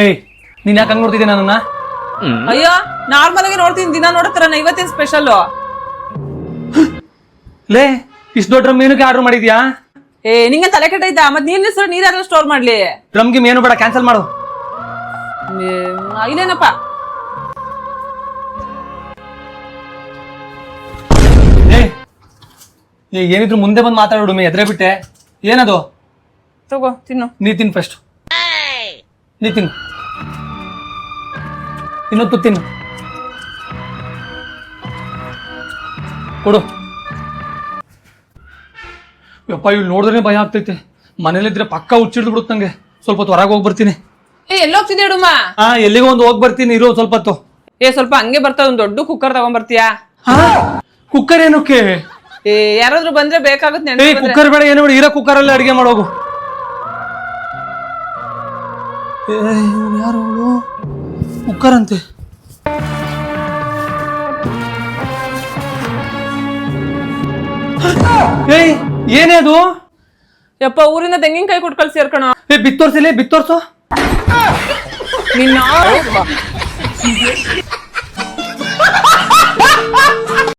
ಏಯ್ ನೀನ್ ಯಾಕೆ ಹಂಗ್ ನೋಡ್ತಿದ್ದೆ ನನ್ನ? ಅಯ್ಯೋ ನಾರ್ಮಲ್ ಆಗಿ ನೋಡ್ತೀನಿ, ದಿನ ನೋಡ್ತಾರ, ಇವತ್ತೇನ್ ಸ್ಪೆಷಲ್? ಲೇ ಇಷ್ಟು ದೊಡ್ಡ ಮೇನುಗೆ ಆರ್ಡರ್ ಮಾಡಿದ್ಯಾ? ನಿಂಗೆ ತಲೆ ಕೆಟ್ಟೈತಾ? ಮತ್ ನೀರ್ ನಿಲ್ಸೋ ನೀರಾದ್ರೂ ಸ್ಟೋರ್ ಮಾಡ್ಲಿ. ಡ್ರಮ್ಗೆ ಮೇನು ಬೇಡ, ಕ್ಯಾನ್ಸಲ್ ಮಾಡು. ಇಲ್ಲೇನಪ್ಪ ಏನಿದ್ರು ಮುಂದೆ ಬಂದು ಮಾತಾಡೋಡು, ಎದ್ರೆ ಬಿಟ್ಟೆ. ಏನದು? ತಗೋ ತಿನ್ನು. ನೀ ತಿನ್ ಫಸ್ಟ್. ನೀ ತಿನ್ನು, ಇನ್ನೊತ್ತು ತಿನ್ನು, ಕೊಡು. ಯಪ್ಪ ಇವ್ ನೋಡಿದ್ರೆ ಭಯ ಆಗ್ತೈತೆ. ಮನೇಲಿದ್ರೆ ಪಕ್ಕ ಹುಚ್ಚಿಡ್ದು ಬಿಡುತ್ತೆ ನಂಗೆ. ಸ್ವಲ್ಪ ಹೊತ್ತು ಹೊರಗೆ ಹೋಗಿ ಬರ್ತೀನಿ. ಎಲ್ಲೋಗ್ತಿದ್ದೆ ಹುಡುಮ? ಎಲ್ಲಿಗೋ ಒಂದು ಹೋಗಿ ಬರ್ತೀನಿ, ಇರೋ ಸ್ವಲ್ಪ ಹೊತ್ತು. ಸ್ವಲ್ಪ ಹಂಗೆ ಬರ್ತಾವ, ಒಂದ್ ದೊಡ್ಡ ಕುಕ್ಕರ್ ತಗೊಂಡ್ಬರ್ತೀಯಾ? ಕುಕ್ಕರ್ ಏನಕ್ಕೆ? ಯಾರಾದ್ರೂ ಬಂದ್ರೆ ಬೇಕಾಗುತ್ತೆ. ಕುಕ್ಕರ್ ಬೇಡ, ಏನು ಬೇಡ, ಇರೋ ಕುಕ್ಕರ್ ಅಲ್ಲಿ ಅಡಿಗೆ ಮಾಡೋಗು. ಯಾರು ಅವಳು? ಕುಕ್ಕರ್ ಅಂತೆ. ಏನೇ ಅದು? ಯಪ್ಪ ಊರಿಂದ ತೆಂಗಿನಕಾಯಿ ಕೊಟ್ಟು ಕಳ್ಸಿ ಕಣ. ಬಿತ್ತೋರ್ಸಿಲ್ಲ, ಬಿತ್ತೋರ್ಸು. ನಿನ್ನ